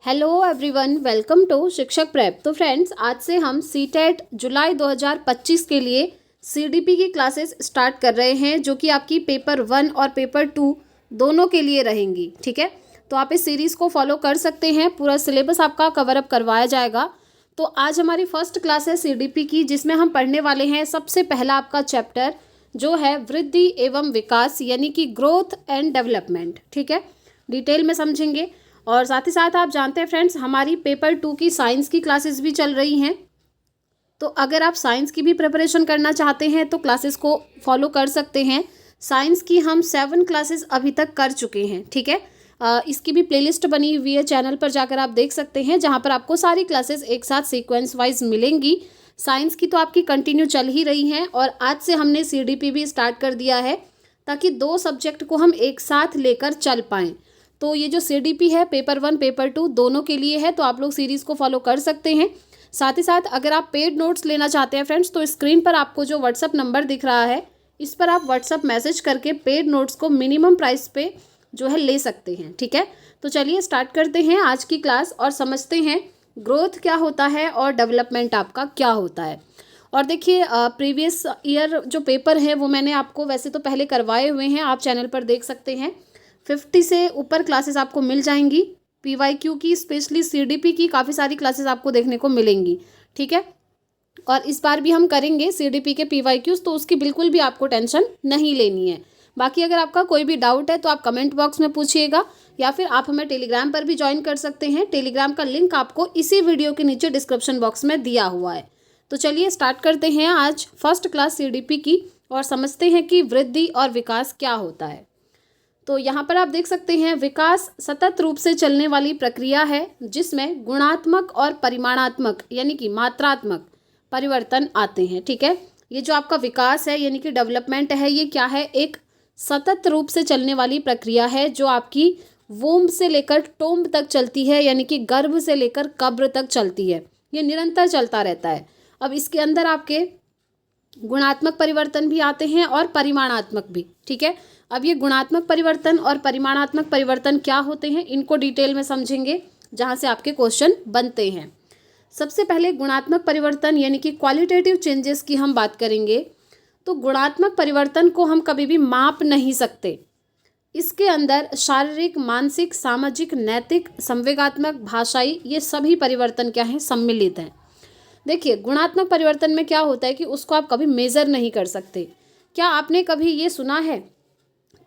Hello everyone, welcome to शिक्षक prep. तो friends, आज से हम सीटेट जुलाई 2025 के लिए सीडीपी की क्लासेस स्टार्ट कर रहे हैं, जो कि आपकी पेपर 1 और पेपर 2 दोनों के लिए रहेंगी। ठीक है, तो आप इस सीरीज़ को फॉलो कर सकते हैं, पूरा सिलेबस आपका कवर अप करवाया जाएगा। तो आज हमारी फर्स्ट क्लास है सीडीपी की, जिसमें हम पढ़ने वाले हैं सबसे पहला आपका चैप्टर जो है वृद्धि एवं विकास, यानी कि ग्रोथ एंड डेवलपमेंट। ठीक है, डिटेल में समझेंगे। और साथ ही साथ आप जानते हैं फ्रेंड्स, हमारी पेपर 2 की साइंस की क्लासेस भी चल रही हैं। तो अगर आप साइंस की भी प्रिपरेशन करना चाहते हैं तो क्लासेस को फॉलो कर सकते हैं। साइंस की हम 7 क्लासेस अभी तक कर चुके हैं। ठीक है, इसकी भी प्लेलिस्ट बनी हुई है, चैनल पर जाकर आप देख सकते हैं, जहां पर आपको सारी क्लासेस एक साथ सीक्वेंस वाइज मिलेंगी। साइंस की तो आपकी कंटिन्यू चल ही रही हैं, और आज से हमने सीडीपी भी स्टार्ट कर दिया है, ताकि 2 सब्जेक्ट को हम एक साथ लेकर चल पाएँ। तो ये जो सीडीपी है पेपर 1 पेपर 2 दोनों के लिए है, तो आप लोग सीरीज़ को फॉलो कर सकते हैं। साथ ही साथ अगर आप पेड नोट्स लेना चाहते हैं फ्रेंड्स, तो स्क्रीन पर आपको जो व्हाट्सअप नंबर दिख रहा है, इस पर आप व्हाट्सअप मैसेज करके पेड नोट्स को मिनिमम प्राइस पे जो है ले सकते हैं। ठीक है, तो चलिए स्टार्ट करते हैं आज की क्लास और समझते हैं ग्रोथ क्या होता है और डेवलपमेंट आपका क्या होता है। और देखिए, प्रीवियस ईयर जो पेपर है वो मैंने आपको वैसे तो पहले करवाए हुए हैं, आप चैनल पर देख सकते हैं। 50 से ऊपर क्लासेस आपको मिल जाएंगी। पीवाईक्यू की, स्पेशली सीडीपी की काफ़ी सारी क्लासेस आपको देखने को मिलेंगी। ठीक है, और इस बार भी हम करेंगे सीडीपी के पीवाईक्यूज, तो उसकी बिल्कुल भी आपको टेंशन नहीं लेनी है। बाकी अगर आपका कोई भी डाउट है तो आप कमेंट बॉक्स में पूछिएगा, या फिर आप हमें टेलीग्राम पर भी ज्वाइन कर सकते हैं। टेलीग्राम का लिंक आपको इसी वीडियो के नीचे डिस्क्रिप्शन बॉक्स में दिया हुआ है। तो चलिए स्टार्ट करते हैं आज फर्स्ट क्लास सीडीपी की, और समझते हैं कि वृद्धि और विकास क्या होता है। तो यहाँ पर आप देख सकते हैं, विकास सतत रूप से चलने वाली प्रक्रिया है, जिसमें गुणात्मक और परिमाणात्मक यानी कि मात्रात्मक परिवर्तन आते हैं। ठीक है, ये जो आपका विकास है यानी कि डेवलपमेंट है, ये क्या है? एक सतत रूप से चलने वाली प्रक्रिया है, जो आपकी वोम्ब से लेकर टोम्ब तक चलती है, यानी कि गर्भ से लेकर कब्र तक चलती है। ये निरंतर चलता रहता है। अब इसके अंदर आपके गुणात्मक परिवर्तन भी आते हैं और परिमाणात्मक भी। ठीक है, अब ये गुणात्मक परिवर्तन और परिमाणात्मक परिवर्तन क्या होते हैं, इनको डिटेल में समझेंगे, जहां से आपके क्वेश्चन बनते हैं। सबसे पहले गुणात्मक परिवर्तन यानी कि क्वालिटेटिव चेंजेस की हम बात करेंगे। तो गुणात्मक परिवर्तन को हम कभी भी माप नहीं सकते। इसके अंदर शारीरिक, मानसिक, सामाजिक, नैतिक, संवेगात्मक, भाषाई, ये सभी परिवर्तन क्या हैं? सम्मिलित हैं। देखिए, गुणात्मक परिवर्तन में क्या होता है कि उसको आप कभी मेज़र नहीं कर सकते। क्या आपने कभी ये सुना है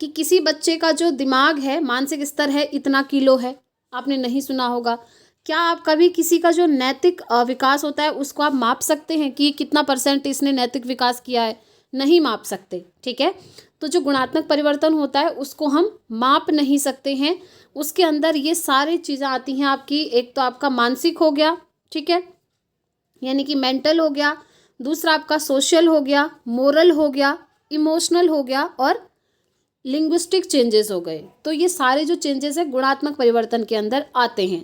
कि किसी बच्चे का जो दिमाग है, मानसिक स्तर है, इतना किलो है? आपने नहीं सुना होगा। क्या आप कभी किसी का जो नैतिक विकास होता है उसको आप माप सकते हैं कि कितना % इसने नैतिक विकास किया है? नहीं माप सकते। ठीक है, तो जो गुणात्मक परिवर्तन होता है उसको हम माप नहीं सकते हैं। उसके अंदर ये सारी चीज़ें आती हैं आपकी। एक तो आपका मानसिक हो गया, ठीक है, यानी कि मेंटल हो गया। दूसरा आपका सोशल हो गया, मोरल हो गया, इमोशनल हो गया, और लिंग्विस्टिक चेंजेस हो गए। तो ये सारे जो चेंजेस है गुणात्मक परिवर्तन के अंदर आते हैं।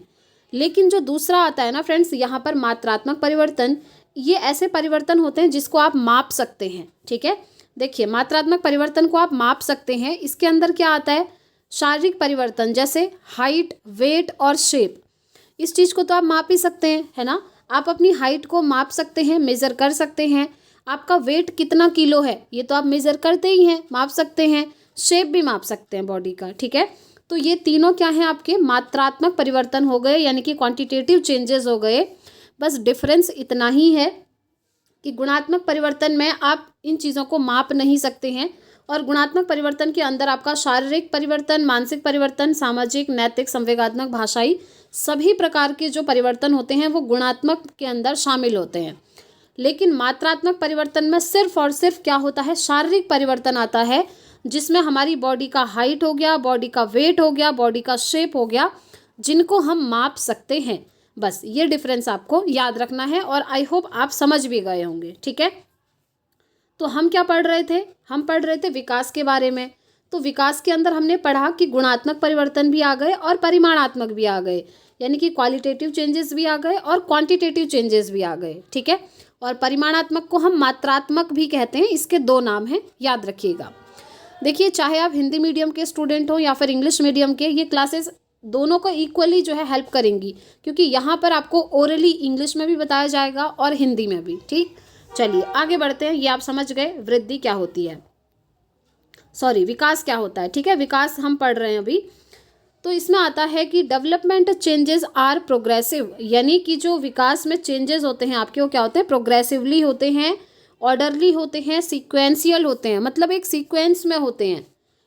लेकिन जो दूसरा आता है ना फ्रेंड्स, यहाँ पर मात्रात्मक परिवर्तन, ये ऐसे परिवर्तन होते हैं जिसको आप माप सकते हैं। ठीक है, देखिए, मात्रात्मक परिवर्तन को आप माप सकते हैं। इसके अंदर क्या आता है? शारीरिक परिवर्तन, जैसे हाइट, वेट और शेप। इस चीज़ को तो आप माप ही सकते हैं, है ना? आप अपनी हाइट को माप सकते हैं, मेज़र कर सकते हैं। आपका वेट कितना किलो है, ये तो आप मेज़र करते ही हैं, माप सकते हैं। शेप भी माप सकते हैं बॉडी का। ठीक है, तो ये तीनों क्या हैं? आपके मात्रात्मक परिवर्तन हो गए, यानी कि क्वांटिटेटिव चेंजेस हो गए। बस डिफरेंस इतना ही है कि गुणात्मक परिवर्तन में आप इन चीज़ों को माप नहीं सकते हैं, और गुणात्मक परिवर्तन के अंदर आपका शारीरिक परिवर्तन, मानसिक परिवर्तन, सामाजिक, नैतिक, संवेगात्मक, भाषाई, सभी प्रकार के जो परिवर्तन होते हैं वो गुणात्मक के अंदर शामिल होते हैं। लेकिन मात्रात्मक परिवर्तन में सिर्फ और सिर्फ क्या होता है? शारीरिक परिवर्तन आता है, जिसमें हमारी बॉडी का हाइट हो गया, बॉडी का वेट हो गया, बॉडी का शेप हो गया, जिनको हम माप सकते हैं। बस ये डिफरेंस आपको याद रखना है, और आई होप आप समझ भी गए होंगे। ठीक है, तो हम क्या पढ़ रहे थे? हम पढ़ रहे थे विकास के बारे में। तो विकास के अंदर हमने पढ़ा कि गुणात्मक परिवर्तन भी आ गए और परिमाणात्मक भी आ गए, यानी कि क्वालिटेटिव चेंजेस भी आ गए और क्वांटिटेटिव चेंजेस भी आ गए। ठीक है, और परिमाणात्मक को हम मात्रात्मक भी कहते हैं। इसके 2 नाम हैं, याद रखिएगा। देखिए, चाहे आप हिंदी मीडियम के स्टूडेंट हो या फिर इंग्लिश मीडियम के, ये क्लासेस दोनों को इक्वली जो है हेल्प करेंगी, क्योंकि यहाँ पर आपको ओरली इंग्लिश में भी बताया जाएगा और हिंदी में भी। ठीक, चलिए आगे बढ़ते हैं। ये आप समझ गए वृद्धि क्या होती है, सॉरी विकास क्या होता है। ठीक है, विकास हम पढ़ रहे हैं अभी। तो इसमें आता है कि डेवलपमेंट चेंजेस आर प्रोग्रेसिव, यानी कि जो विकास में चेंजेस होते हैं आपके वो क्या होते हैं, प्रोग्रेसिवली होते हैं, ऑर्डरली होते हैं, सीक्वेंशियल होते हैं, मतलब एक सीक्वेंस में होते हैं।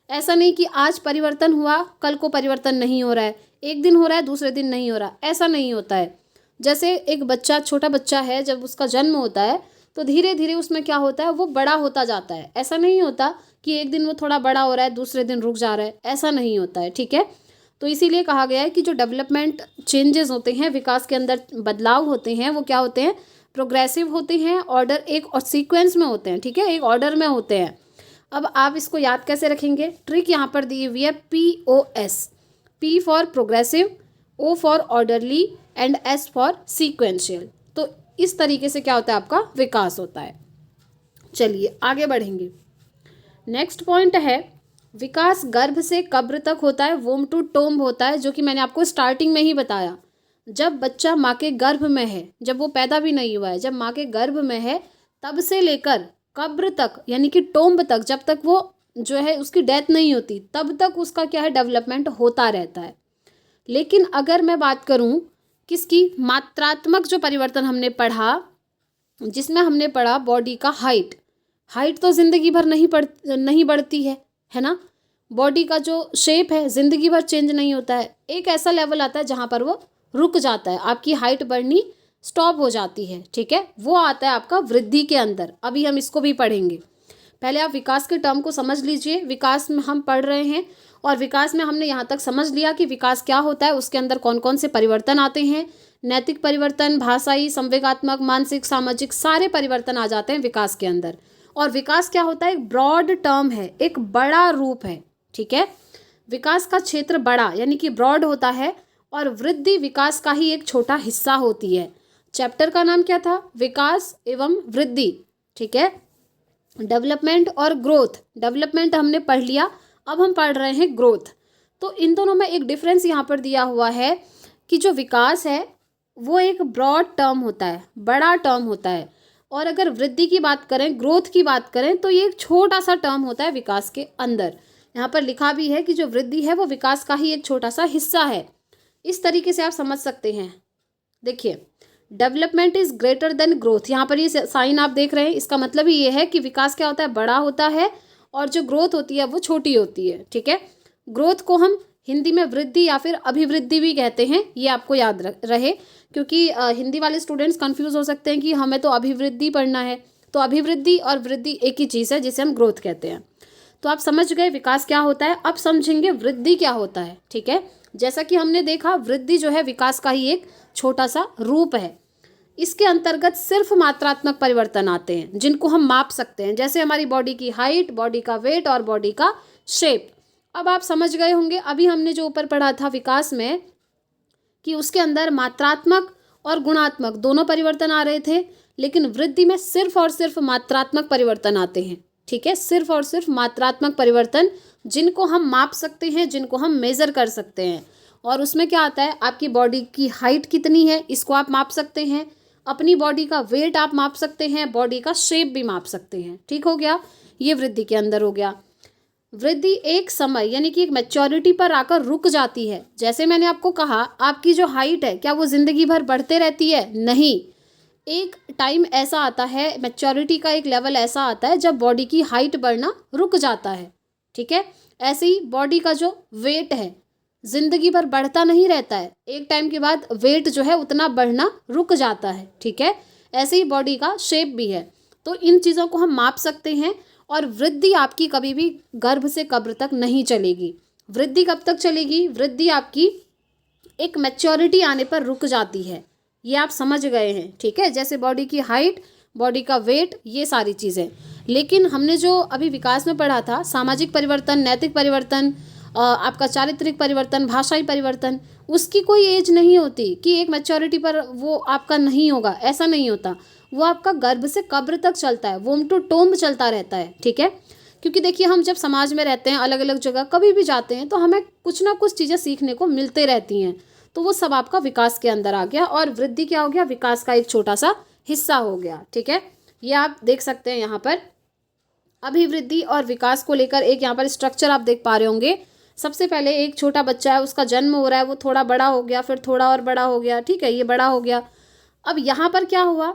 ऐसा नहीं कि आज परिवर्तन हुआ कल को परिवर्तन नहीं हो रहा है, एक दिन हो रहा है दूसरे दिन नहीं हो रहा, ऐसा नहीं होता है। जैसे एक बच्चा, छोटा बच्चा है, जब उसका जन्म होता है तो धीरे धीरे उसमें क्या होता है, वो बड़ा होता जाता है। ऐसा नहीं होता कि एक दिन वो थोड़ा बड़ा हो रहा है दूसरे दिन रुक जा रहा है, ऐसा नहीं होता है। ठीक है, तो इसीलिए कहा गया है कि जो डेवलपमेंट चेंजेस होते हैं, विकास के अंदर बदलाव होते हैं, वो क्या होते हैं, प्रोग्रेसिव होते हैं, ऑर्डर एक और सीक्वेंस में होते हैं। ठीक है, एक ऑर्डर में होते हैं। अब आप इसको याद कैसे रखेंगे, ट्रिक यहाँ पर दी हुई है, POS, P for progressive, O for orderly and S for sequential. तो इस तरीके से क्या होता है, आपका विकास होता है। चलिए आगे बढ़ेंगे। नेक्स्ट पॉइंट है, विकास गर्भ से कब्र तक होता है, वोम टू टोम्ब होता है, जो कि मैंने आपको स्टार्टिंग में ही बताया। जब बच्चा माँ के गर्भ में है, जब वो पैदा भी नहीं हुआ है, जब माँ के गर्भ में है, तब से लेकर कब्र तक यानी कि टोम्ब तक, जब तक वो जो है उसकी डेथ नहीं होती, तब तक उसका क्या है, डेवलपमेंट होता रहता है। लेकिन अगर मैं बात करूँ किसकी, मात्रात्मक जो परिवर्तन हमने पढ़ा, जिसमें हमने पढ़ा बॉडी का हाइट, हाइट तो ज़िंदगी भर नहीं बढ़ती है ना। बॉडी का जो शेप है ज़िंदगी भर चेंज नहीं होता है। एक ऐसा लेवल आता है जहाँ पर वो रुक जाता है, आपकी हाइट बढ़नी स्टॉप हो जाती है। ठीक है, वो आता है आपका वृद्धि के अंदर। अभी हम इसको भी पढ़ेंगे। पहले आप विकास के टर्म को समझ लीजिए। विकास में हम पढ़ रहे हैं और विकास में हमने यहाँ तक समझ लिया कि विकास क्या होता है, उसके अंदर कौन कौन से परिवर्तन आते हैं। नैतिक परिवर्तन, भाषाई, संवेगात्मक, मानसिक, सामाजिक, सारे परिवर्तन आ जाते हैं विकास के अंदर। और विकास क्या होता है, एक ब्रॉड टर्म है, एक बड़ा रूप है। ठीक है, विकास का क्षेत्र बड़ा यानी कि ब्रॉड होता है, और वृद्धि विकास का ही एक छोटा हिस्सा होती है। चैप्टर का नाम क्या था, विकास एवं वृद्धि। ठीक है, डेवलपमेंट और ग्रोथ। डेवलपमेंट हमने पढ़ लिया, अब हम पढ़ रहे हैं ग्रोथ। तो इन दोनों में एक डिफरेंस यहाँ पर दिया हुआ है कि जो विकास है वो एक ब्रॉड टर्म होता है, बड़ा टर्म होता है, और अगर वृद्धि की बात करें, ग्रोथ की बात करें, तो ये एक छोटा सा टर्म होता है विकास के अंदर। यहाँ पर लिखा भी है कि जो वृद्धि है वो विकास का ही एक छोटा सा हिस्सा है। इस तरीके से आप समझ सकते हैं। देखिए, development is greater than growth, यहाँ पर ये साइन आप देख रहे हैं, इसका मतलब ही ये है कि विकास क्या होता है, बड़ा होता है, और जो ग्रोथ होती है वो छोटी होती है। ठीक है, ग्रोथ को हम हिंदी में वृद्धि या फिर अभिवृद्धि भी कहते हैं, ये आपको याद रहे, क्योंकि हिंदी वाले स्टूडेंट्स कंफ्यूज हो सकते हैं कि हमें तो अभिवृद्धि पढ़ना है। तो अभिवृद्धि और वृद्धि एक ही चीज़ है जिसे हम ग्रोथ कहते हैं। तो आप समझ गए विकास क्या होता है। अब समझेंगे वृद्धि क्या होता है। ठीक है, जैसा कि हमने देखा, वृद्धि जो है विकास का ही एक छोटा सा रूप है। इसके अंतर्गत सिर्फ मात्रात्मक परिवर्तन आते हैं जिनको हम माप सकते हैं, जैसे हमारी बॉडी की हाइट, बॉडी का वेट और बॉडी का शेप। अब आप समझ गए होंगे, अभी हमने जो ऊपर पढ़ा था विकास में, कि उसके अंदर मात्रात्मक और गुणात्मक दोनों परिवर्तन आ रहे थे, लेकिन वृद्धि में सिर्फ और सिर्फ मात्रात्मक परिवर्तन आते हैं। ठीक है, सिर्फ और सिर्फ मात्रात्मक परिवर्तन, जिनको हम माप सकते हैं, जिनको हम मेज़र कर सकते हैं। और उसमें क्या आता है, आपकी बॉडी की हाइट कितनी है इसको आप माप सकते हैं, अपनी बॉडी का वेट आप माप सकते हैं, बॉडी का शेप भी माप सकते हैं। ठीक हो गया, ये वृद्धि के अंदर हो गया। वृद्धि एक समय यानी कि एक मैच्योरिटी पर आकर रुक जाती है। जैसे मैंने आपको कहा, आपकी जो हाइट है क्या वो ज़िंदगी भर बढ़ते रहती है, नहीं। एक टाइम ऐसा आता है, मैच्योरिटी का एक लेवल ऐसा आता है जब बॉडी की हाइट बढ़ना रुक जाता है। ठीक है, ऐसे ही बॉडी का जो वेट है ज़िंदगी भर बढ़ता नहीं रहता है, एक टाइम के बाद वेट जो है उतना बढ़ना रुक जाता है। ठीक है, ऐसे ही बॉडी का शेप भी है। तो इन चीज़ों को हम माप सकते हैं। और वृद्धि आपकी कभी भी गर्भ से कब्र तक नहीं चलेगी। वृद्धि कब तक चलेगी, वृद्धि आपकी एक मैच्योरिटी आने पर रुक जाती है, ये आप समझ गए हैं। ठीक है, जैसे बॉडी की हाइट, बॉडी का वेट, ये सारी चीज़ें। लेकिन हमने जो अभी विकास में पढ़ा था, सामाजिक परिवर्तन, नैतिक परिवर्तन, आपका चारित्रिक परिवर्तन, भाषाई परिवर्तन, उसकी कोई एज नहीं होती कि एक मैच्योरिटी पर वो आपका नहीं होगा, ऐसा नहीं होता। वो आपका गर्भ से कब्र तक चलता है, वोम टू टोम्ब चलता रहता है। ठीक है, क्योंकि देखिए हम जब समाज में रहते हैं, अलग अलग जगह कभी भी जाते हैं, तो हमें कुछ ना कुछ चीज़ें सीखने को मिलते रहती हैं। तो वो सब आपका विकास के अंदर आ गया, और वृद्धि क्या हो गया, विकास का एक छोटा सा हिस्सा हो गया। ठीक है, ये आप देख सकते हैं यहाँ पर अभिवृद्धि और विकास को लेकर एक यहाँ पर स्ट्रक्चर आप देख पा रहे होंगे। सबसे पहले एक छोटा बच्चा है, उसका जन्म हो रहा है, वो थोड़ा बड़ा हो गया, फिर थोड़ा और बड़ा हो गया। ठीक है, ये बड़ा हो गया। अब यहाँ पर क्या हुआ,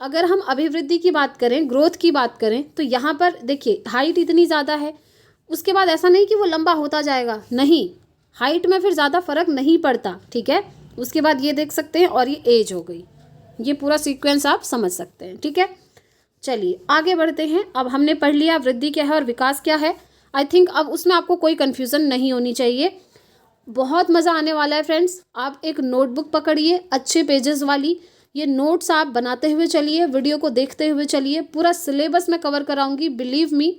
अगर हम अभिवृद्धि की बात करें, ग्रोथ की बात करें, तो यहाँ पर देखिए हाइट इतनी ज़्यादा है, उसके बाद ऐसा नहीं कि वो लंबा होता जाएगा, नहीं, हाइट में फिर ज़्यादा फर्क नहीं पड़ता। ठीक है, उसके बाद ये देख सकते हैं, और ये एज हो गई। ये पूरा सीक्वेंस आप समझ सकते हैं। ठीक है, चलिए आगे बढ़ते हैं। अब हमने पढ़ लिया वृद्धि क्या है और विकास क्या है। आई थिंक अब उसमें आपको कोई कन्फ्यूज़न नहीं होनी चाहिए। बहुत मज़ा आने वाला है फ्रेंड्स। आप एक नोटबुक पकड़िए अच्छे पेजेस वाली, ये नोट्स आप बनाते हुए चलिए, वीडियो को देखते हुए चलिए। पूरा सिलेबस मैं कवर कराऊंगी, बिलीव मी।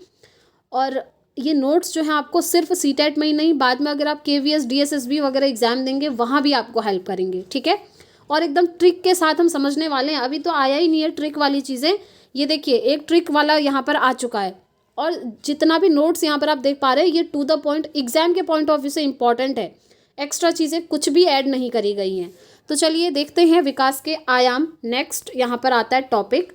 और ये नोट्स जो हैं आपको सिर्फ सीटेट में ही नहीं, बाद में अगर आप KVS DSSB वगैरह एग्जाम देंगे वहाँ भी आपको हेल्प करेंगे। ठीक है, और एकदम ट्रिक के साथ हम समझने वाले हैं। अभी तो आया ही नहीं है ट्रिक वाली चीज़ें। ये देखिए एक ट्रिक वाला यहाँ पर आ चुका है, और जितना भी नोट्स यहाँ पर आप देख पा रहे हैं, ये टू द पॉइंट, एग्जाम के पॉइंट ऑफ व्यू से इंपॉर्टेंट है। एक्स्ट्रा चीज़ें कुछ भी ऐड नहीं करी गई हैं। तो चलिए देखते हैं विकास के आयाम। नेक्स्ट यहाँ पर आता है topic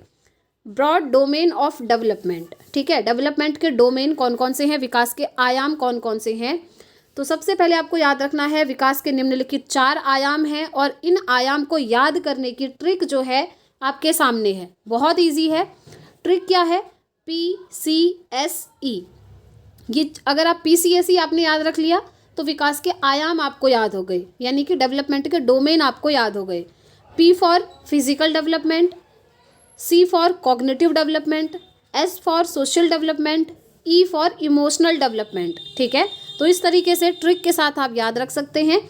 broad domain of development. ठीक है, डेवलपमेंट के डोमेन कौन कौन से हैं, विकास के आयाम कौन कौन से हैं। तो सबसे पहले आपको याद रखना है विकास के निम्नलिखित 4 आयाम हैं, और इन आयाम को याद करने की ट्रिक जो है आपके सामने है। बहुत ईजी है। ट्रिक क्या है, PCSE। ये अगर आप PCSE आपने याद रख लिया तो विकास के आयाम आपको याद हो गए, यानी कि डेवलपमेंट के डोमेन आपको याद हो गए। P for physical development, C for cognitive development, S for social development, E for emotional development. ठीक है, तो इस तरीके से ट्रिक के साथ आप याद रख सकते हैं।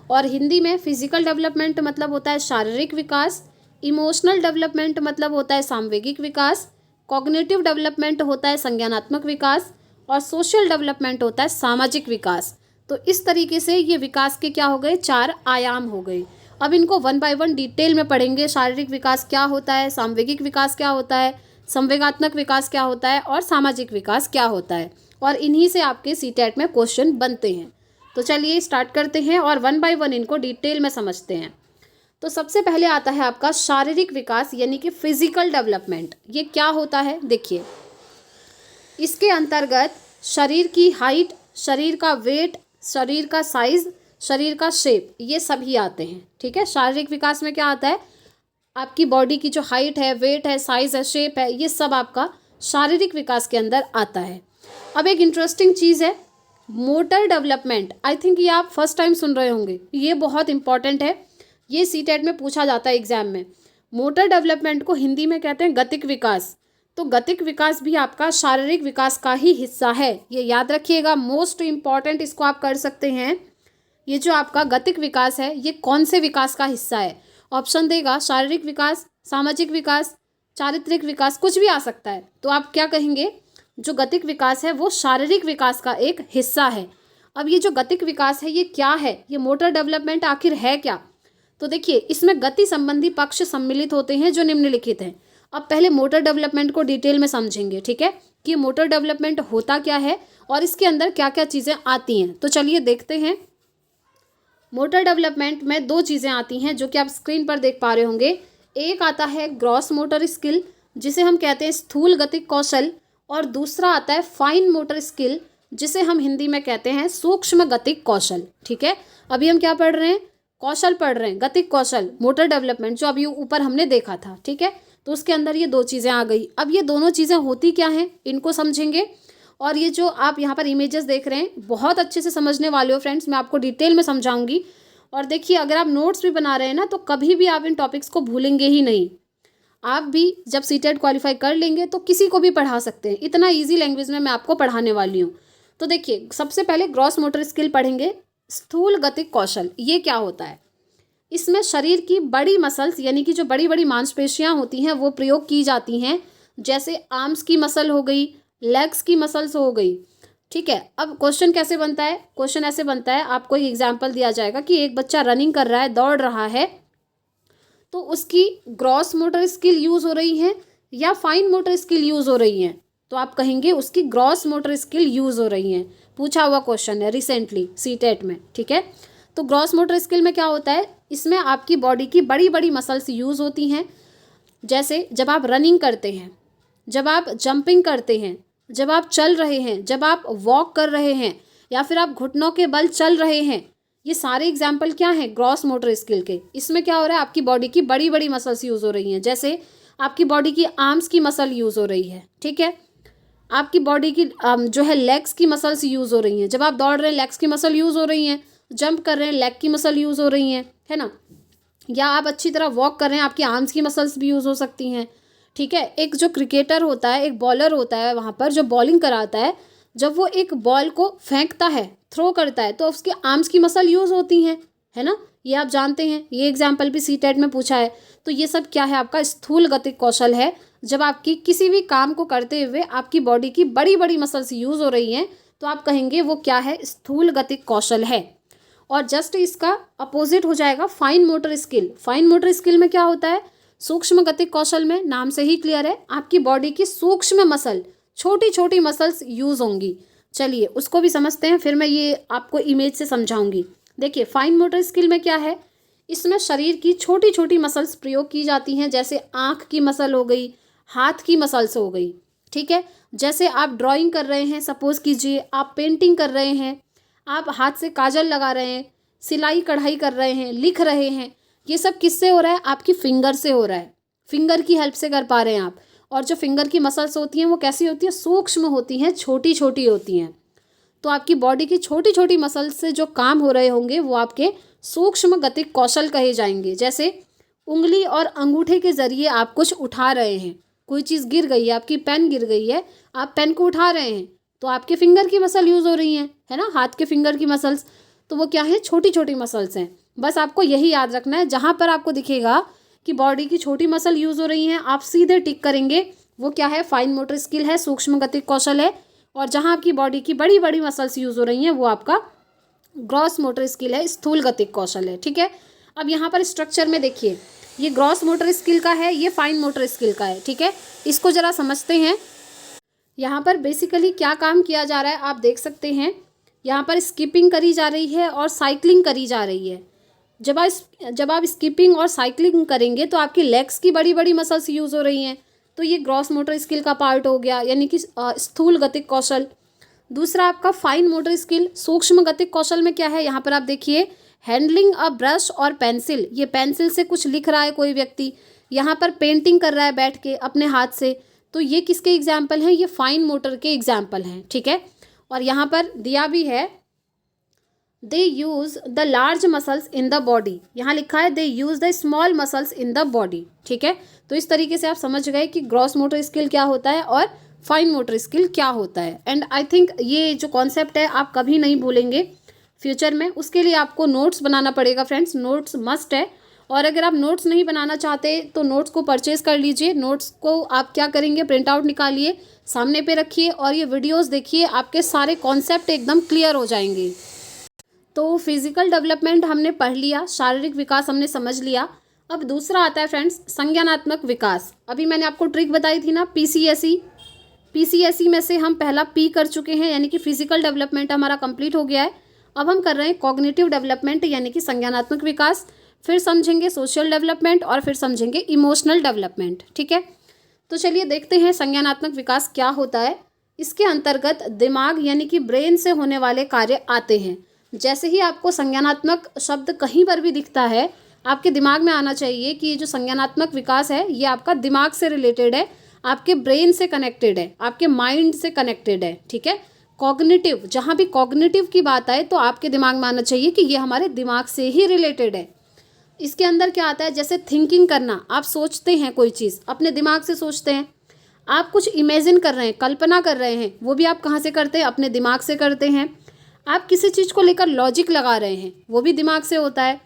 और हिंदी में फिजिकल डेवलपमेंट मतलब होता है शारीरिक विकास, इमोशनल डेवलपमेंट मतलब होता है सामवेगिक विकास, कॉग्निटिव डेवलपमेंट होता है संज्ञानात्मक विकास, और सोशल डेवलपमेंट होता है सामाजिक विकास। तो इस तरीके से ये विकास के क्या हो गए, 4 आयाम हो गए। अब इनको 1 बाय 1 डिटेल में पढ़ेंगे। शारीरिक विकास क्या होता है, सामवेगिक विकास क्या होता है, संवेगात्मक विकास क्या होता है, और सामाजिक विकास क्या होता है। और इन्हीं से आपके सीटेट में क्वेश्चन बनते हैं। तो चलिए स्टार्ट करते हैं और 1 बाय 1 इनको डिटेल में समझते हैं। तो सबसे पहले आता है आपका शारीरिक विकास, यानी कि फिजिकल डेवलपमेंट। ये क्या होता है, देखिए इसके अंतर्गत शरीर की हाइट, शरीर का वेट, शरीर का साइज, शरीर का शेप, ये सभी आते हैं। ठीक है, शारीरिक विकास में क्या आता है, आपकी बॉडी की जो हाइट है, वेट है, साइज है, शेप है, ये सब आपका शारीरिक विकास के अंदर आता है। अब एक इंटरेस्टिंग चीज़ है मोटर डेवलपमेंट। आई थिंक ये आप फर्स्ट टाइम सुन रहे होंगे, ये बहुत इंपॉर्टेंट है। ये सीटेट में पूछा जाता है एग्जाम में। मोटर डेवलपमेंट को हिंदी में कहते हैं गतिक विकास। तो गतिक विकास भी आपका शारीरिक विकास का ही हिस्सा है, ये याद रखिएगा। मोस्ट इम्पॉर्टेंट इसको आप कर सकते हैं। ये जो आपका गतिक विकास है, ये कौन से विकास का हिस्सा है, ऑप्शन देगा शारीरिक विकास, सामाजिक विकास, चारित्रिक विकास, कुछ भी आ सकता है। तो आप क्या कहेंगे, जो गतिक विकास है वो शारीरिक विकास का एक हिस्सा है। अब ये जो गतिक विकास है ये क्या है, ये मोटर डेवलपमेंट आखिर है क्या। तो देखिए इसमें गति संबंधी पक्ष सम्मिलित होते हैं जो निम्नलिखित हैं। अब पहले मोटर डेवलपमेंट को डिटेल में समझेंगे। ठीक है, कि मोटर डेवलपमेंट होता क्या है और इसके अंदर क्या क्या चीज़ें आती हैं। तो चलिए देखते हैं। मोटर डेवलपमेंट में 2 चीज़ें आती हैं जो कि आप स्क्रीन पर देख पा रहे होंगे। एक आता है ग्रॉस मोटर स्किल, जिसे हम कहते हैं स्थूल गतिक कौशल, और दूसरा आता है फाइन मोटर स्किल, जिसे हम हिंदी में कहते हैं सूक्ष्म गतिक कौशल। ठीक है, अभी हम क्या पढ़ रहे हैं, कौशल पढ़ रहे हैं, गतिक कौशल, मोटर डेवलपमेंट, जो अभी ऊपर हमने देखा था। ठीक है, तो उसके अंदर ये 2 चीज़ें आ गई। अब ये दोनों चीज़ें होती क्या हैं, इनको समझेंगे। और ये जो आप यहाँ पर इमेजेस देख रहे हैं, बहुत अच्छे से समझने वाले हो फ्रेंड्स, मैं आपको डिटेल में समझाऊंगी। और देखिए अगर आप नोट्स भी बना रहे हैं ना, तो कभी भी आप इन टॉपिक्स को भूलेंगे ही नहीं। आप भी जब सीटेट क्वालिफाई कर लेंगे तो किसी को भी पढ़ा सकते हैं, इतना ईजी लैंग्वेज में मैं आपको पढ़ाने वाली हूँ। तो देखिए सबसे पहले ग्रॉस मोटर स्किल पढ़ेंगे, स्थूल गतिक कौशल। ये क्या होता है, इसमें शरीर की बड़ी मसल्स, यानी कि जो बड़ी बड़ी मांसपेशियां होती हैं वो प्रयोग की जाती हैं। जैसे आर्म्स की मसल हो गई, लेग्स की मसल्स हो गई। ठीक है, अब क्वेश्चन कैसे बनता है, क्वेश्चन ऐसे बनता है, आपको एक एग्जांपल दिया जाएगा कि एक बच्चा रनिंग कर रहा है, दौड़ रहा है, तो उसकी ग्रॉस मोटर स्किल यूज़ हो रही है या फाइन मोटर स्किल यूज़ हो रही है। तो आप कहेंगे उसकी ग्रॉस मोटर स्किल यूज़ हो रही हैं। पूछा हुआ क्वेश्चन है रिसेंटली सीटेट में, ठीक है। तो ग्रॉस मोटर स्किल में क्या होता है, इसमें आपकी बॉडी की बड़ी बड़ी मसल्स यूज़ होती हैं। जैसे जब आप रनिंग करते हैं, जब आप जंपिंग करते हैं, जब आप चल रहे हैं, जब आप वॉक कर रहे हैं, या फिर आप घुटनों के बल चल रहे हैं, ये सारे एग्जाम्पल क्या हैं, ग्रॉस मोटर स्किल के। इसमें क्या हो रहा है, आपकी बॉडी की बड़ी बड़ी मसल्स यूज़ हो रही हैं। जैसे आपकी बॉडी की आर्म्स की मसल यूज़ हो रही है, ठीक है। आपकी बॉडी की जो है लेग्स की मसल्स यूज़ हो रही हैं। जब आप दौड़ रहे हैं लेग्स की मसल यूज़ हो रही हैं, जंप कर रहे हैं लेग की मसल यूज़ हो रही हैं, है ना। या आप अच्छी तरह वॉक कर रहे हैं, आपकी आर्म्स की मसल्स भी यूज़ हो सकती हैं, ठीक है। एक जो क्रिकेटर होता है, एक बॉलर होता है, वहाँ पर जो बॉलिंग कराता है, जब वो एक बॉल को फेंकता है, थ्रो करता है, तो उसके आर्म्स की मसल यूज़ होती हैं, है ना। ये आप जानते हैं, ये एग्जाम्पल भी सीटेट में पूछा है। तो ये सब क्या है, आपका स्थूल गतिक कौशल है। जब आपकी किसी भी काम को करते हुए आपकी बॉडी की बड़ी बड़ी मसल्स यूज़ हो रही हैं, तो आप कहेंगे वो क्या है, स्थूल गतिक कौशल है। और जस्ट इसका अपोजिट हो जाएगा fine motor skill. Fine motor skill में क्या होता है, सूक्ष्म गतिक कौशल में नाम से ही क्लियर है, आपकी बॉडी की सूक्ष्म मसल, छोटी छोटी मसल्स यूज़ होंगी। चलिए उसको भी समझते हैं, फिर मैं ये आपको इमेज से समझाऊंगी। देखिए फाइन मोटर स्किल में क्या है, इसमें शरीर की छोटी छोटी मसल्स प्रयोग की जाती हैं। जैसे आँख की मसल हो गई, हाथ की मसल्स हो गई, ठीक है। जैसे आप ड्राइंग कर रहे हैं, सपोज कीजिए आप पेंटिंग कर रहे हैं, आप हाथ से काजल लगा रहे हैं, सिलाई कढ़ाई कर रहे हैं, लिख रहे हैं, ये सब किससे हो रहा है, आपकी फिंगर से हो रहा है। फिंगर की हेल्प से कर पा रहे हैं आप। और जो फिंगर की मसल्स होती हैं वो कैसी होती है, सूक्ष्म होती हैं, छोटी छोटी होती हैं। तो आपकी बॉडी की छोटी छोटी मसल्स से जो काम हो रहे होंगे वो आपके सूक्ष्म गतिक कौशल कहे जाएंगे। जैसे उंगली और अंगूठे के जरिए आप कुछ उठा रहे हैं, कोई चीज़ गिर गई है, आपकी पेन गिर गई है, आप पेन को उठा रहे हैं, तो आपके फिंगर की मसल यूज़ हो रही हैं, है ना, हाथ के फिंगर की मसल्स। तो वो क्या है, छोटी छोटी मसल्स हैं। बस आपको यही याद रखना है, जहाँ पर आपको दिखेगा कि बॉडी की छोटी मसल यूज़ हो रही हैं, आप सीधे टिक करेंगे, वो क्या है, फाइन मोटर स्किल है, सूक्ष्म गतिक कौशल है। और जहाँ आपकी बॉडी की बड़ी बड़ी मसल्स यूज़ हो रही हैं वो आपका ग्रॉस मोटर स्किल है, स्थूल गतिक कौशल है, ठीक है। अब यहाँ पर स्ट्रक्चर में देखिए, ये ग्रॉस मोटर स्किल का है, ये फाइन मोटर स्किल का है, ठीक है। इसको ज़रा समझते हैं। यहाँ पर बेसिकली क्या काम किया जा रहा है आप देख सकते हैं। यहाँ पर स्किपिंग करी जा रही है और साइकिलिंग करी जा रही है। जब आप स्किपिंग और साइकिलिंग करेंगे तो आपकी लेग्स की बड़ी बड़ी मसल्स यूज़ हो रही हैं, तो ये ग्रॉस मोटर स्किल का पार्ट हो गया, यानी कि स्थूल गतिक कौशल। दूसरा आपका फाइन मोटर स्किल, सूक्ष्म गतिक कौशल में क्या है, यहाँ पर आप देखिए, हैंडलिंग अ ब्रश और पेंसिल। ये पेंसिल से कुछ लिख रहा है कोई व्यक्ति, यहाँ पर पेंटिंग कर रहा है बैठ के अपने हाथ से, तो ये किसके एग्जाम्पल हैं, ये फाइन मोटर के एग्जाम्पल हैं, ठीक है। और यहाँ पर दिया भी है, they use the large muscles in the body, यहाँ लिखा है they use the small muscles in the body, ठीक है। तो इस तरीके से आप समझ गए कि ग्रॉस मोटर स्किल क्या होता है और फाइन मोटर स्किल क्या होता है। एंड आई थिंक ये जो कॉन्सेप्ट है आप कभी नहीं भूलेंगे फ्यूचर में। उसके लिए आपको नोट्स बनाना पड़ेगा फ्रेंड्स, नोट्स मस्ट है। और अगर आप नोट्स नहीं बनाना चाहते तो नोट्स को परचेज़ कर लीजिए। नोट्स को आप क्या करेंगे, प्रिंट आउट निकालिए, सामने पे रखिए और ये वीडियोस देखिए, आपके सारे कॉन्सेप्ट एकदम क्लियर हो जाएंगे। तो फिजिकल डेवलपमेंट हमने पढ़ लिया, शारीरिक विकास हमने समझ लिया। अब दूसरा आता है फ्रेंड्स संज्ञानात्मक विकास। अभी मैंने आपको ट्रिक बताई थी ना, पीसीएसई में से हम पहला पी कर चुके हैं, यानी कि फिजिकल डेवलपमेंट हमारा कंप्लीट हो गया है। अब हम कर रहे हैं कॉग्निटिव डेवलपमेंट, यानी कि संज्ञानात्मक विकास। फिर समझेंगे सोशल डेवलपमेंट और फिर समझेंगे इमोशनल डेवलपमेंट, ठीक है। तो चलिए देखते हैं संज्ञानात्मक विकास क्या होता है। इसके अंतर्गत दिमाग यानी कि ब्रेन से होने वाले कार्य आते हैं। जैसे ही आपको संज्ञानात्मक शब्द कहीं पर भी दिखता है, आपके दिमाग में आना चाहिए कि ये जो संज्ञानात्मक विकास है ये आपका दिमाग से रिलेटेड है, आपके ब्रेन से कनेक्टेड है, आपके माइंड से कनेक्टेड है, ठीक है। कॉग्निटिव, जहाँ भी कॉग्निटिव की बात आए तो आपके दिमाग में आना चाहिए कि ये हमारे दिमाग से ही रिलेटेड है। इसके अंदर क्या आता है, जैसे थिंकिंग करना, आप सोचते हैं कोई चीज़ अपने दिमाग से सोचते हैं। आप कुछ इमेजिन कर रहे हैं, कल्पना कर रहे हैं, वो भी आप कहाँ से करते हैं, अपने दिमाग से करते हैं। आप किसी चीज़ को लेकर लॉजिक लगा रहे हैं, वो भी दिमाग से होता है।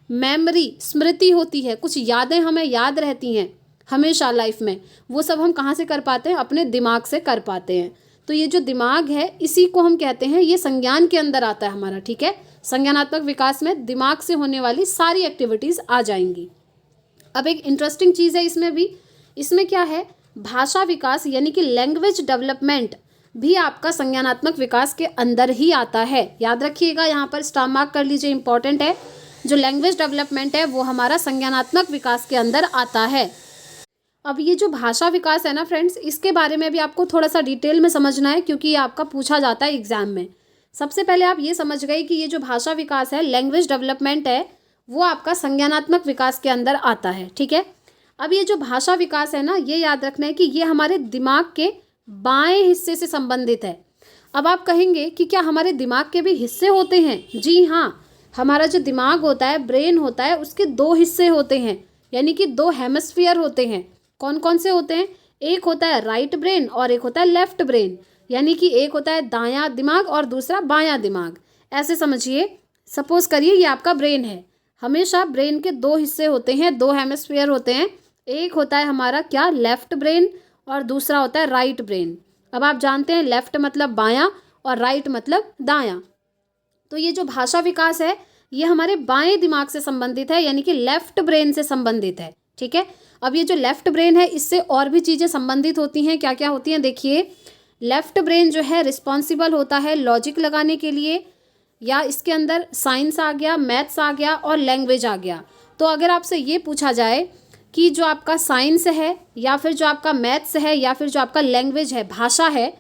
मेमोरी, स्मृति होती है, कुछ यादें हमें याद रहती हैं हमेशा लाइफ में, वो सब हम कहाँ से कर पाते हैं, अपने दिमाग से कर पाते हैं। तो ये जो दिमाग है इसी को हम कहते हैं, ये संज्ञान के अंदर आता है हमारा, ठीक है। संज्ञानात्मक विकास में दिमाग से होने वाली सारी एक्टिविटीज़ आ जाएंगी। अब एक इंटरेस्टिंग चीज़ है इसमें भी, इसमें क्या है, भाषा विकास यानी कि लैंग्वेज डेवलपमेंट भी आपका संज्ञानात्मक विकास के अंदर ही आता है। याद रखिएगा, यहाँ पर स्टार मार्क कर लीजिए, इंपॉर्टेंट है। जो लैंग्वेज डेवलपमेंट है वो हमारा संज्ञानात्मक विकास के अंदर आता है। अब ये जो भाषा विकास है ना फ्रेंड्स, इसके बारे में भी आपको थोड़ा सा डिटेल में समझना है, क्योंकि ये आपका पूछा जाता है एग्जाम में। सबसे पहले आप ये समझ गए कि ये जो भाषा विकास है, लैंग्वेज डेवलपमेंट है, वो आपका संज्ञानात्मक विकास के अंदर आता है। ठीक है, अब ये जो भाषा विकास है ना, ये याद रखना है कि ये हमारे दिमाग के बाएं हिस्से से संबंधित है। अब आप कहेंगे कि क्या हमारे दिमाग के भी हिस्से होते हैं? जी हाँ, हमारा जो दिमाग होता है, ब्रेन होता है, उसके दो हिस्से होते हैं, यानी कि दो हेमिस्फीयर होते हैं। कौन कौन से होते हैं? एक होता है राइट ब्रेन और एक होता है लेफ्ट ब्रेन, यानी कि एक होता है दायां दिमाग और दूसरा बायां दिमाग। ऐसे समझिए, सपोज करिए ये आपका ब्रेन है। हमेशा ब्रेन के दो हिस्से होते हैं, दो हेमिस्फीयर होते हैं। एक होता है हमारा क्या, लेफ्ट ब्रेन, और दूसरा होता है राइट ब्रेन। अब आप जानते हैं लेफ्ट मतलब बायां और राइट मतलब दायां। तो ये जो भाषा विकास है ये हमारे बाएं दिमाग से संबंधित है, यानी कि लेफ्ट ब्रेन से संबंधित है। ठीक है, अब ये जो लेफ्ट ब्रेन है इससे और भी चीज़ें संबंधित होती हैं। क्या क्या होती हैं देखिए, लेफ्ट ब्रेन जो है रिस्पॉन्सिबल होता है लॉजिक लगाने के लिए, या इसके अंदर साइंस आ गया, मैथ्स आ गया और लैंग्वेज आ गया। तो अगर आपसे ये पूछा जाए कि जो आपका साइंस है या फिर जो आपका मैथ्स है या फिर जो आपका लैंग्वेज है, भाषा है,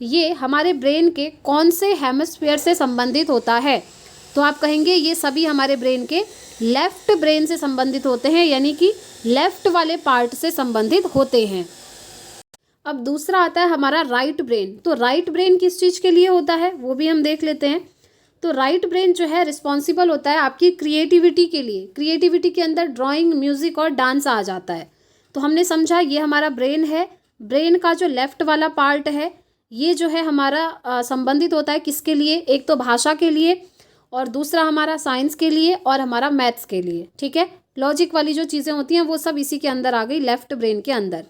ये हमारे ब्रेन के कौन से हेमिस्फीयर से संबंधित होता है, तो आप कहेंगे ये सभी हमारे ब्रेन के लेफ्ट ब्रेन से संबंधित होते हैं, यानी कि लेफ्ट वाले पार्ट से संबंधित होते हैं। अब दूसरा आता है हमारा राइट ब्रेन। तो राइट ब्रेन किस चीज़ के लिए होता है वो भी हम देख लेते हैं। तो राइट ब्रेन जो है रिस्पॉन्सिबल होता है आपकी क्रिएटिविटी के लिए। क्रिएटिविटी के अंदर ड्राइंग, म्यूजिक और डांस आ जाता है। तो हमने समझा ये हमारा ब्रेन है। ब्रेन का जो लेफ्ट वाला पार्ट है ये जो है हमारा संबंधित होता है किसके लिए, एक तो भाषा के लिए और दूसरा हमारा साइंस के लिए और हमारा मैथ्स के लिए। ठीक है, लॉजिक वाली जो चीज़ें होती हैं वो सब इसी के अंदर आ गई, लेफ्ट ब्रेन के अंदर।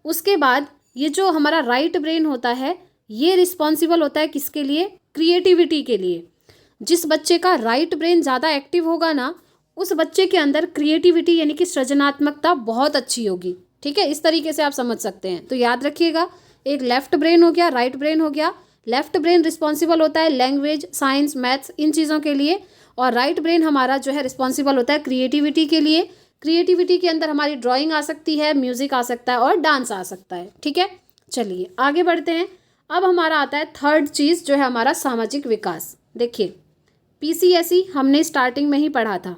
उसके बाद ये जो हमारा राइट ब्रेन होता है ये रिस्पॉन्सिबल होता है किसके लिए, क्रिएटिविटी के लिए। जिस बच्चे का राइट ब्रेन ज़्यादा एक्टिव होगा ना, उस बच्चे के अंदर क्रिएटिविटी यानी कि सृजनात्मकता बहुत अच्छी होगी। ठीक है, इस तरीके से आप समझ सकते हैं। तो याद रखिएगा, एक लेफ्ट ब्रेन हो गया, राइट ब्रेन हो गया। लेफ्ट ब्रेन रिस्पॉन्सिबल होता है लैंग्वेज, साइंस, मैथ्स, इन चीज़ों के लिए, और राइट ब्रेन हमारा जो है रिस्पॉन्सिबल होता है क्रिएटिविटी के लिए। क्रिएटिविटी के अंदर हमारी ड्राइंग आ सकती है, म्यूजिक आ सकता है और डांस आ सकता है। ठीक है, चलिए आगे बढ़ते हैं। अब हमारा आता है थर्ड चीज़ जो है हमारा सामाजिक विकास। देखिए, पीसीएसई हमने स्टार्टिंग में ही पढ़ा था,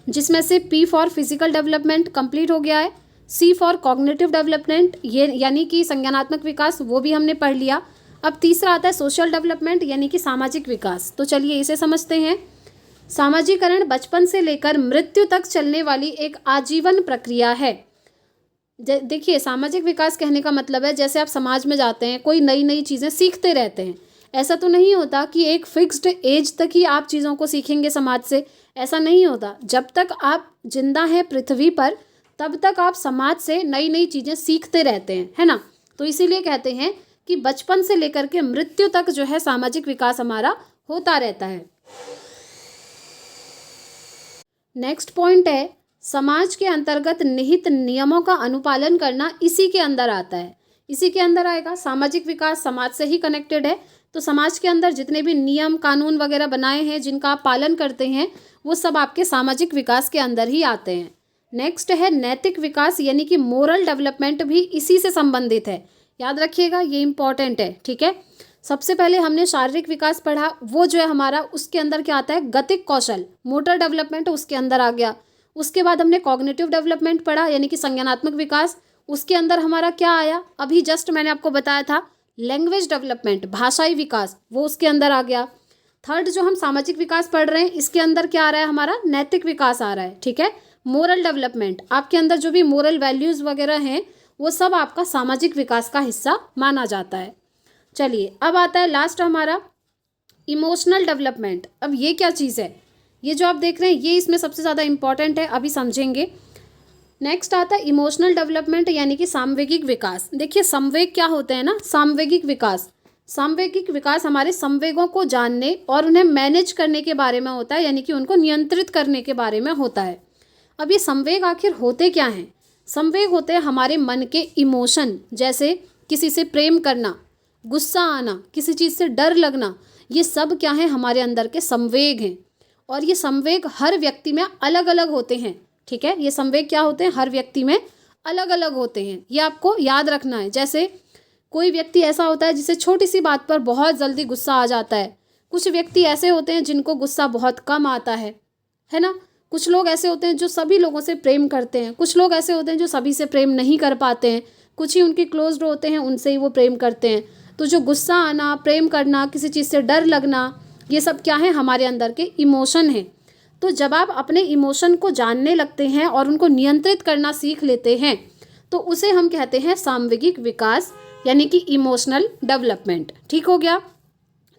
जिसमें से P for physical development complete हो गया है, सी फॉर कॉग्निटिव डेवलपमेंट ये यानी कि संज्ञानात्मक विकास, वो भी हमने पढ़ लिया। अब तीसरा आता है सोशल डेवलपमेंट यानी कि सामाजिक विकास। तो चलिए इसे समझते हैं। सामाजिकरण बचपन से लेकर मृत्यु तक चलने वाली एक आजीवन प्रक्रिया है। देखिए, सामाजिक विकास कहने का मतलब है जैसे आप समाज में जाते हैं, कोई नई नई चीज़ें सीखते रहते हैं। ऐसा तो नहीं होता कि एक फिक्स्ड एज तक ही आप चीज़ों को सीखेंगे समाज से, ऐसा नहीं होता। जब तक आप जिंदा हैं पृथ्वी पर तब तक आप समाज से नई नई चीज़ें सीखते रहते हैं, है ना। तो इसीलिए कहते हैं कि बचपन से लेकर के मृत्यु तक जो है सामाजिक विकास हमारा होता रहता है। नेक्स्ट पॉइंट है, समाज के अंतर्गत निहित नियमों का अनुपालन करना इसी के अंदर आता है। इसी के अंदर आएगा। सामाजिक विकास समाज से ही कनेक्टेड है, तो समाज के अंदर जितने भी नियम कानून वगैरह बनाए हैं जिनका आप पालन करते हैं वो सब आपके सामाजिक विकास के अंदर ही आते हैं। नेक्स्ट है नैतिक विकास यानी कि मोरल डेवलपमेंट भी इसी से संबंधित है। याद रखिएगा, ये इंपॉर्टेंट है। ठीक है, सबसे पहले हमने शारीरिक विकास पढ़ा, वो जो है हमारा उसके अंदर क्या आता है, गतिक कौशल, मोटर डेवलपमेंट उसके अंदर आ गया। उसके बाद हमने कॉग्निटिव डेवलपमेंट पढ़ा यानी कि संज्ञानात्मक विकास, उसके अंदर हमारा क्या आया, अभी जस्ट मैंने आपको बताया था लैंग्वेज डेवलपमेंट, भाषाई विकास, वो उसके अंदर आ गया। थर्ड जो हम सामाजिक विकास पढ़ रहे हैं इसके अंदर क्या आ रहा है, हमारा नैतिक विकास आ रहा है। ठीक है, मोरल डेवलपमेंट, आपके अंदर जो भी मोरल वैल्यूज़ वगैरह हैं वो सब आपका सामाजिक विकास का हिस्सा माना जाता है। चलिए अब आता है लास्ट हमारा इमोशनल डेवलपमेंट। अब ये क्या चीज़ है, ये जो आप देख रहे हैं ये इसमें सबसे ज़्यादा इंपॉर्टेंट है, अभी समझेंगे। नेक्स्ट आता है इमोशनल डेवलपमेंट यानी कि सामवेगिक विकास। देखिए संवेग क्या होते हैं ना, सामवेगिक विकास। सामवेगिक विकास हमारे संवेगों को जानने और उन्हें मैनेज करने के बारे में होता है, यानी कि उनको नियंत्रित करने के बारे में होता है। अब ये संवेग आखिर होते क्या हैं, संवेग होते हैं हमारे मन के इमोशन, जैसे किसी से प्रेम करना, गुस्सा आना, किसी चीज़ से डर लगना, ये सब क्या है, हमारे अंदर के संवेग हैं। और ये संवेग हर व्यक्ति में अलग अलग होते हैं, ठीक है। ये संवेग क्या होते हैं, हर व्यक्ति में अलग अलग होते हैं, ये आपको याद रखना है। जैसे कोई व्यक्ति ऐसा होता है जिसे छोटी सी बात पर बहुत जल्दी गुस्सा आ जाता है। कुछ व्यक्ति ऐसे होते हैं जिनको गुस्सा बहुत कम आता है ना। कुछ लोग ऐसे होते हैं जो सभी लोगों से प्रेम करते हैं, कुछ लोग ऐसे होते हैं जो सभी से प्रेम नहीं कर पाते हैं, कुछ ही उनके क्लोज्ड होते हैं, उनसे ही वो प्रेम करते हैं। तो जो गुस्सा आना, प्रेम करना, किसी चीज़ से डर लगना, ये सब क्या है, हमारे अंदर के इमोशन हैं। तो जब आप अपने इमोशन को जानने लगते हैं और उनको नियंत्रित करना सीख लेते हैं तो उसे हम कहते हैं सामवेगिक विकास, यानी कि इमोशनल डेवलपमेंट। ठीक हो गया।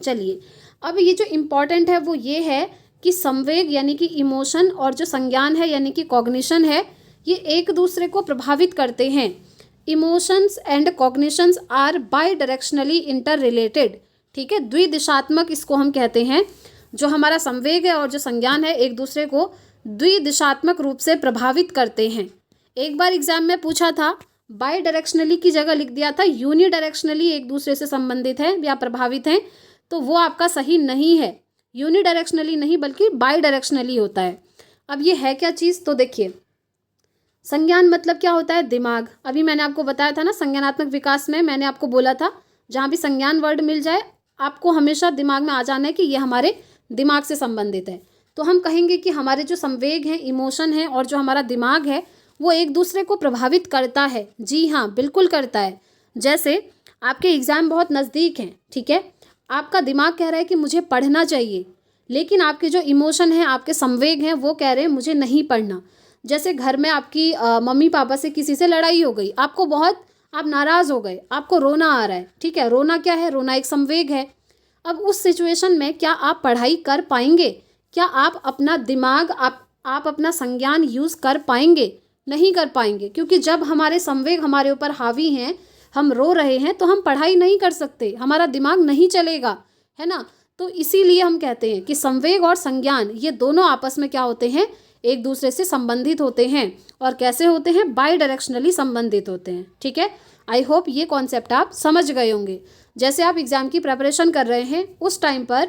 चलिए, अब ये जो इम्पॉर्टेंट है वो ये है कि संवेग यानी कि इमोशन और जो संज्ञान है यानी कि कॉग्निशन है, ये एक दूसरे को प्रभावित करते हैं। Emotions and cognitions are bidirectionally interrelated. ठीक है, द्विदिशात्मक इसको हम कहते हैं। जो हमारा संवेग है और जो संज्ञान है एक दूसरे को द्विदिशात्मक रूप से प्रभावित करते हैं। एक बार एग्जाम में पूछा था, बाई डायरेक्शनली की जगह लिख दिया था यूनि डायरेक्शनली एक दूसरे से संबंधित है या प्रभावित हैं, तो वो आपका सही नहीं है। यूनि डायरेक्शनली नहीं बल्कि बाई डायरेक्शनली होता है। अब ये है क्या चीज़, तो देखिए, संज्ञान मतलब क्या होता है, दिमाग। अभी मैंने आपको बताया था ना, संज्ञानात्मक विकास में मैंने आपको बोला था जहाँ भी संज्ञान वर्ड मिल जाए आपको हमेशा दिमाग में आ जाना है कि ये हमारे दिमाग से संबंधित है। तो हम कहेंगे कि हमारे जो संवेग हैं, इमोशन है और जो हमारा दिमाग है वो एक दूसरे को प्रभावित करता है। जी हाँ, बिल्कुल करता है। जैसे आपके एग्ज़ाम बहुत नज़दीक हैं, ठीक है, आपका दिमाग कह रहा है कि मुझे पढ़ना चाहिए, लेकिन आपके जो इमोशन हैं, आपके संवेग हैं, वो कह रहे हैं मुझे नहीं पढ़ना। जैसे घर में आपकी मम्मी पापा से किसी से लड़ाई हो गई, आपको बहुत, आप नाराज़ हो गए, आपको रोना आ रहा है, ठीक है, रोना क्या है, रोना एक संवेग है। अब उस सिचुएशन में क्या आप पढ़ाई कर पाएंगे, क्या आप अपना दिमाग, आप अपना संज्ञान यूज़ कर पाएंगे? नहीं कर पाएंगे, क्योंकि जब हमारे संवेग हमारे ऊपर हावी हैं, हम रो रहे हैं, तो हम पढ़ाई नहीं कर सकते, हमारा दिमाग नहीं चलेगा, है ना। तो इसीलिए हम कहते हैं कि संवेग और संज्ञान ये दोनों आपस में क्या होते हैं, एक दूसरे से संबंधित होते हैं। और कैसे होते हैं, बाई डायरेक्शनली संबंधित होते हैं। ठीक है, आई होप ये कॉन्सेप्ट आप समझ गए होंगे। जैसे आप एग्ज़ाम की प्रिपरेशन कर रहे हैं, उस टाइम पर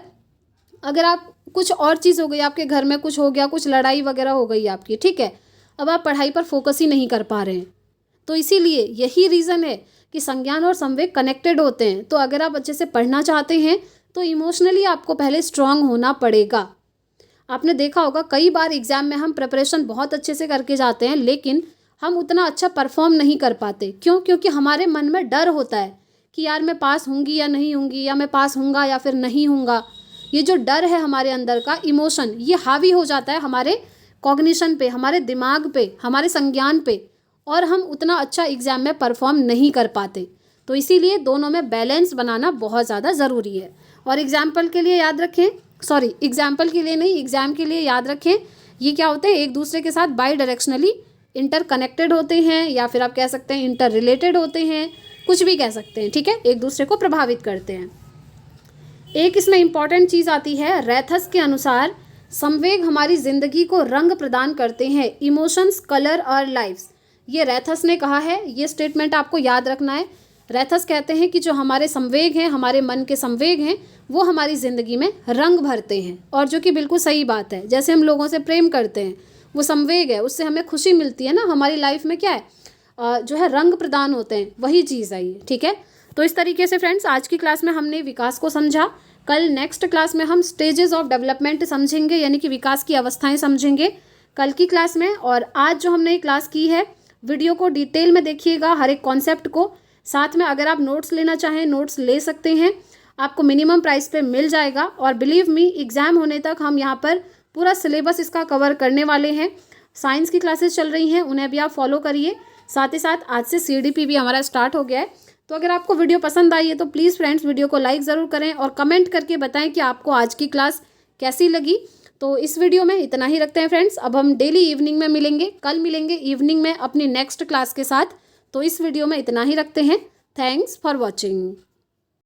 अगर आप कुछ और चीज़ हो गई, आपके घर में कुछ हो गया, कुछ लड़ाई वगैरह हो गई आपकी, ठीक है, अब आप पढ़ाई पर फोकस ही नहीं कर पा रहे हैं। तो इसीलिए यही रीज़न है कि संज्ञान और संवेग कनेक्टेड होते हैं। तो अगर आप अच्छे से पढ़ना चाहते हैं तो इमोशनली आपको पहले स्ट्रांग होना पड़ेगा। आपने देखा होगा कई बार एग्ज़ाम में हम प्रिपरेशन बहुत अच्छे से करके जाते हैं, लेकिन हम उतना अच्छा परफॉर्म नहीं कर पाते। क्यों? क्योंकि हमारे मन में डर होता है कि यार मैं पास होंगी या नहीं होंगी, या मैं पास होऊंगा या फिर नहीं होऊंगा। ये जो डर है हमारे अंदर का इमोशन, ये हावी हो जाता है हमारे कॉग्निशन पे, हमारे दिमाग पे, हमारे संज्ञान पे, और हम उतना अच्छा एग्ज़ाम में परफॉर्म नहीं कर पाते। तो इसीलिए दोनों में बैलेंस बनाना बहुत ज़्यादा ज़रूरी है। और एग्जाम्पल के लिए याद रखें, सॉरी एग्जाम्पल के लिए नहीं, एग्ज़ाम के लिए याद रखें, ये क्या होते हैं, एक दूसरे के साथ बाई डायरेक्शनली इंटर कनेक्टेड होते हैं, या फिर आप कह सकते हैं इंटर रिलेटेड होते हैं, कुछ भी कह सकते हैं। ठीक है, एक दूसरे को प्रभावित करते हैं। एक इसमें इंपॉर्टेंट चीज़ आती है, रैथस के अनुसार संवेग हमारी ज़िंदगी को रंग प्रदान करते हैं, इमोशंस कलर और लाइफ्स। ये रैथस ने कहा है, ये स्टेटमेंट आपको याद रखना है। रैथस कहते हैं कि जो हमारे संवेग हैं, हमारे मन के संवेग हैं, वो हमारी ज़िंदगी में रंग भरते हैं, और जो कि बिल्कुल सही बात है। जैसे हम लोगों से प्रेम करते हैं, वो संवेग है, उससे हमें खुशी मिलती है ना, हमारी लाइफ में क्या है, जो है रंग प्रदान होते हैं, वही चीज़ है ये। ठीक है, तो इस तरीके से फ्रेंड्स आज की क्लास में हमने विकास को समझा। कल नेक्स्ट क्लास में हम स्टेजेस ऑफ डेवलपमेंट समझेंगे, यानी कि विकास की अवस्थाएं समझेंगे कल की क्लास में। और आज जो हमने क्लास की है, वीडियो को डिटेल में देखिएगा, हर एक कॉन्सेप्ट को। साथ में अगर आप नोट्स लेना चाहें, नोट्स ले सकते हैं, आपको मिनिमम प्राइस पे मिल जाएगा। और बिलीव मी, एग्ज़ाम होने तक हम यहाँ पर पूरा सिलेबस इसका कवर करने वाले हैं। साइंस की क्लासेस चल रही हैं, उन्हें भी आप फॉलो करिए। साथ ही साथ आज से CDP भी हमारा स्टार्ट हो गया है। तो अगर आपको वीडियो पसंद आई है तो प्लीज़ फ्रेंड्स वीडियो को लाइक ज़रूर करें और कमेंट करके बताएं कि आपको आज की क्लास कैसी लगी। तो इस वीडियो में इतना ही रखते हैं फ्रेंड्स। अब हम डेली इवनिंग में मिलेंगे, कल मिलेंगे इवनिंग में अपनी नेक्स्ट क्लास के साथ। तो इस वीडियो में इतना ही रखते हैं। Thanks for watching.